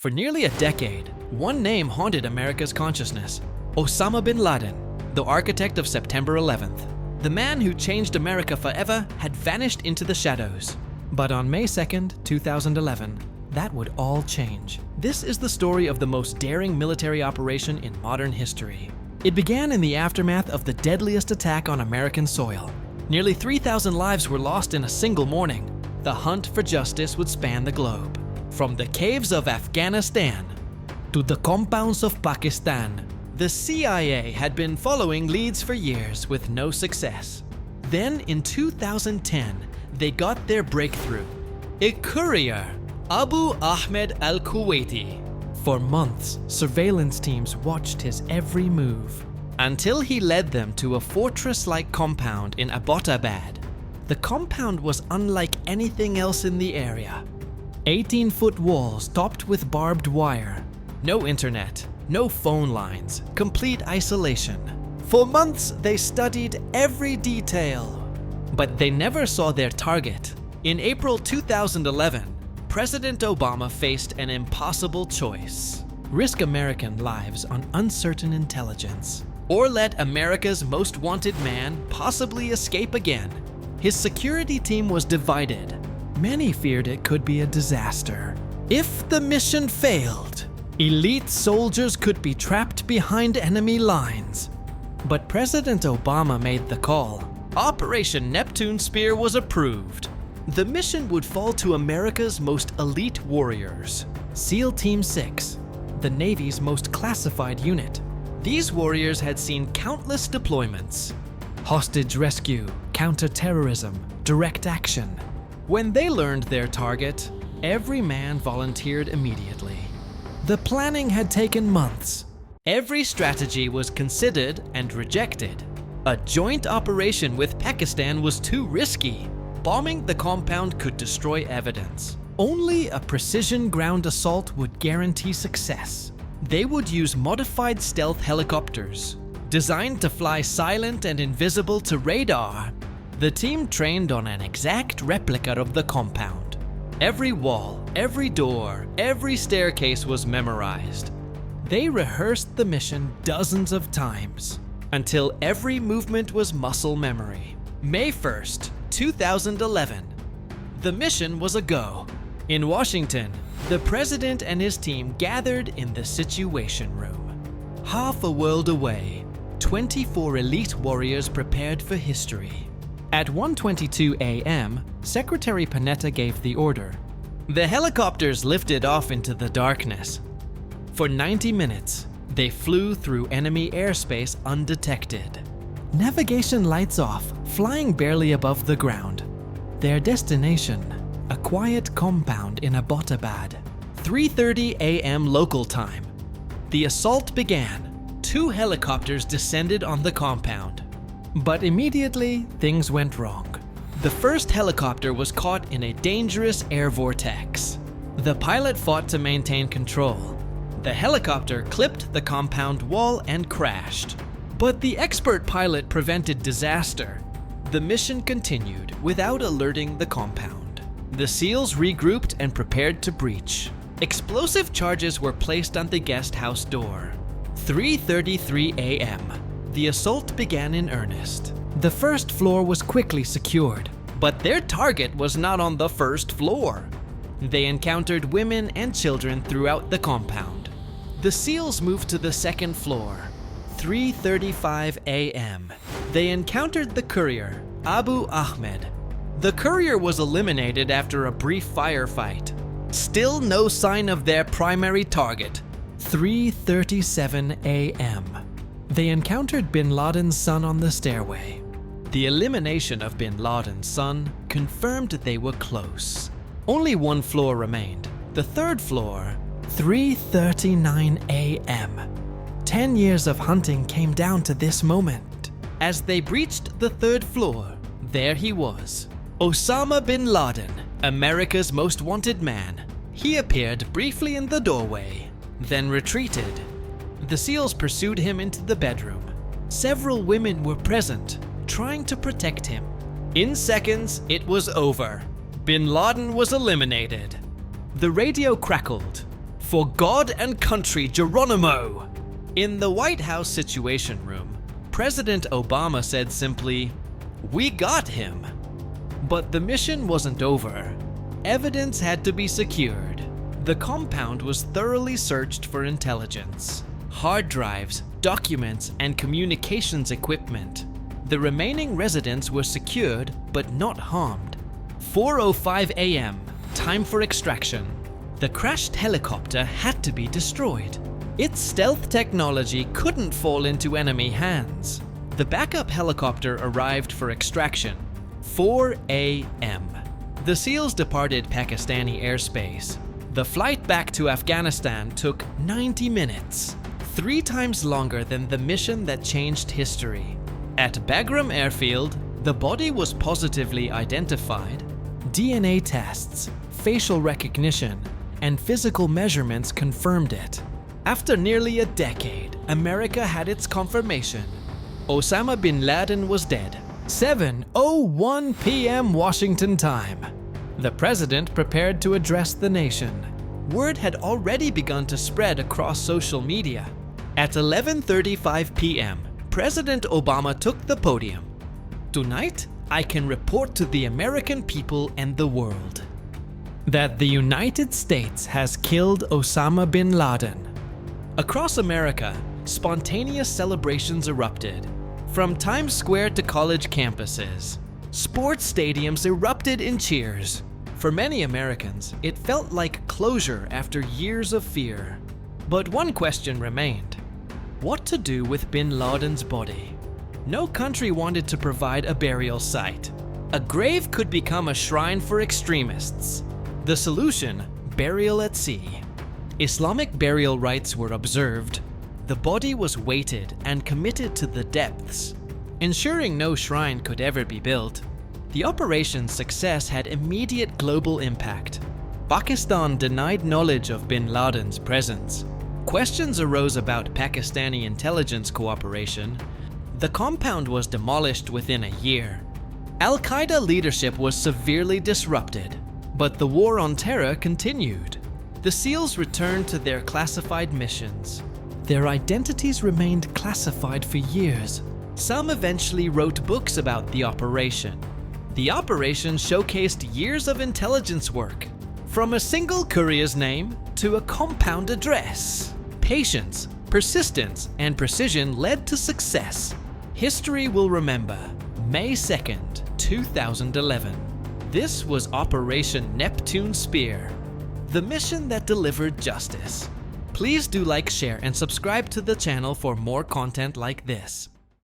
For nearly a decade, one name haunted America's consciousness: Osama bin Laden, the architect of September 11th. The man who changed America forever had vanished into the shadows. But on May 2nd, 2011, that would all change. This is the story of the most daring military operation in modern history. It began in the aftermath of the deadliest attack on American soil. Nearly 3,000 lives were lost in a single morning. The hunt for justice would span the globe. From the caves of Afghanistan to the compounds of Pakistan, the CIA had been following leads for years with no success. Then in 2010, they got their breakthrough. A courier, Abu Ahmed al-Kuwaiti. For months, surveillance teams watched his every move, until he led them to a fortress-like compound in Abbottabad. The compound was unlike anything else in the area. 18-foot walls topped with barbed wire. No internet, no phone lines, complete isolation. For months, they studied every detail. But they never saw their target. In April 2011, President Obama faced an impossible choice: risk American lives on uncertain intelligence, or let America's most wanted man possibly escape again. His security team was divided. Many feared it could be a disaster. If the mission failed, elite soldiers could be trapped behind enemy lines. But President Obama made the call. Operation Neptune Spear was approved. The mission would fall to America's most elite warriors, SEAL Team 6, the Navy's most classified unit. These warriors had seen countless deployments: hostage rescue, counterterrorism, direct action. When they learned their target, every man volunteered immediately. The planning had taken months. Every strategy was considered and rejected. A joint operation with Pakistan was too risky. Bombing the compound could destroy evidence. Only a precision ground assault would guarantee success. They would use modified stealth helicopters, designed to fly silent and invisible to radar. The team trained on an exact replica of the compound. Every wall, every door, every staircase was memorized. They rehearsed the mission dozens of times, until every movement was muscle memory. May 1st, 2011. The mission was a go. In Washington, the president and his team gathered in the Situation Room. Half a world away, 24 elite warriors prepared for history. At 1:22 a.m., Secretary Panetta gave the order. The helicopters lifted off into the darkness. For 90 minutes, they flew through enemy airspace undetected. Navigation lights off, flying barely above the ground. Their destination, a quiet compound in Abbottabad. 3:30 a.m. local time. The assault began. 2 helicopters descended on the compound. But immediately, things went wrong. The first helicopter was caught in a dangerous air vortex. The pilot fought to maintain control. The helicopter clipped the compound wall and crashed. But the expert pilot prevented disaster. The mission continued without alerting the compound. The SEALs regrouped and prepared to breach. Explosive charges were placed on the guest house door. 3:33 a.m. The assault began in earnest. The first floor was quickly secured, but their target was not on the first floor. They encountered women and children throughout the compound. The SEALs moved to the second floor. 3:35 a.m. They encountered the courier, Abu Ahmed. The courier was eliminated after a brief firefight. Still no sign of their primary target. 3:37 a.m. They encountered bin Laden's son on the stairway. The elimination of bin Laden's son confirmed they were close. Only one floor remained, the third floor. 3:39 a.m. 10 years of hunting came down to this moment. As they breached the third floor, there he was. Osama bin Laden, America's most wanted man. He appeared briefly in the doorway, then retreated. The SEALs pursued him into the bedroom. Several women were present, trying to protect him. In seconds, it was over. Bin Laden was eliminated. The radio crackled. For God and country, Geronimo! In the White House Situation Room, President Obama said simply, "We got him." But the mission wasn't over. Evidence had to be secured. The compound was thoroughly searched for intelligence. Hard drives, documents, and communications equipment. The remaining residents were secured but not harmed. 4:05 a.m., time for extraction. The crashed helicopter had to be destroyed. Its stealth technology couldn't fall into enemy hands. The backup helicopter arrived for extraction. 4 a.m. The SEALs departed Pakistani airspace. The flight back to Afghanistan took 90 minutes, 3 times longer than the mission that changed history. At Bagram Airfield, the body was positively identified. DNA tests, facial recognition, and physical measurements confirmed it. After nearly a decade, America had its confirmation. Osama bin Laden was dead. 7:01 p.m. Washington time. The president prepared to address the nation. Word had already begun to spread across social media. At 11:35 p.m., President Obama took the podium. "Tonight, I can report to the American people and the world that the United States has killed Osama bin Laden." Across America, spontaneous celebrations erupted. From Times Square to college campuses, sports stadiums erupted in cheers. For many Americans, it felt like closure after years of fear. But one question remained: what to do with bin Laden's body? No country wanted to provide a burial site. A grave could become a shrine for extremists. The solution: burial at sea. Islamic burial rites were observed. The body was weighted and committed to the depths, ensuring no shrine could ever be built. The operation's success had immediate global impact. Pakistan denied knowledge of bin Laden's presence. Questions arose about Pakistani intelligence cooperation. The compound was demolished within a year. Al-Qaeda leadership was severely disrupted, but the war on terror continued. The SEALs returned to their classified missions. Their identities remained classified for years. Some eventually wrote books about the operation. The operation showcased years of intelligence work, from a single courier's name to a compound address. Patience, persistence, and precision led to success. History will remember May 2nd, 2011. This was Operation Neptune Spear, the mission that delivered justice. Please do like, share, and subscribe to the channel for more content like this.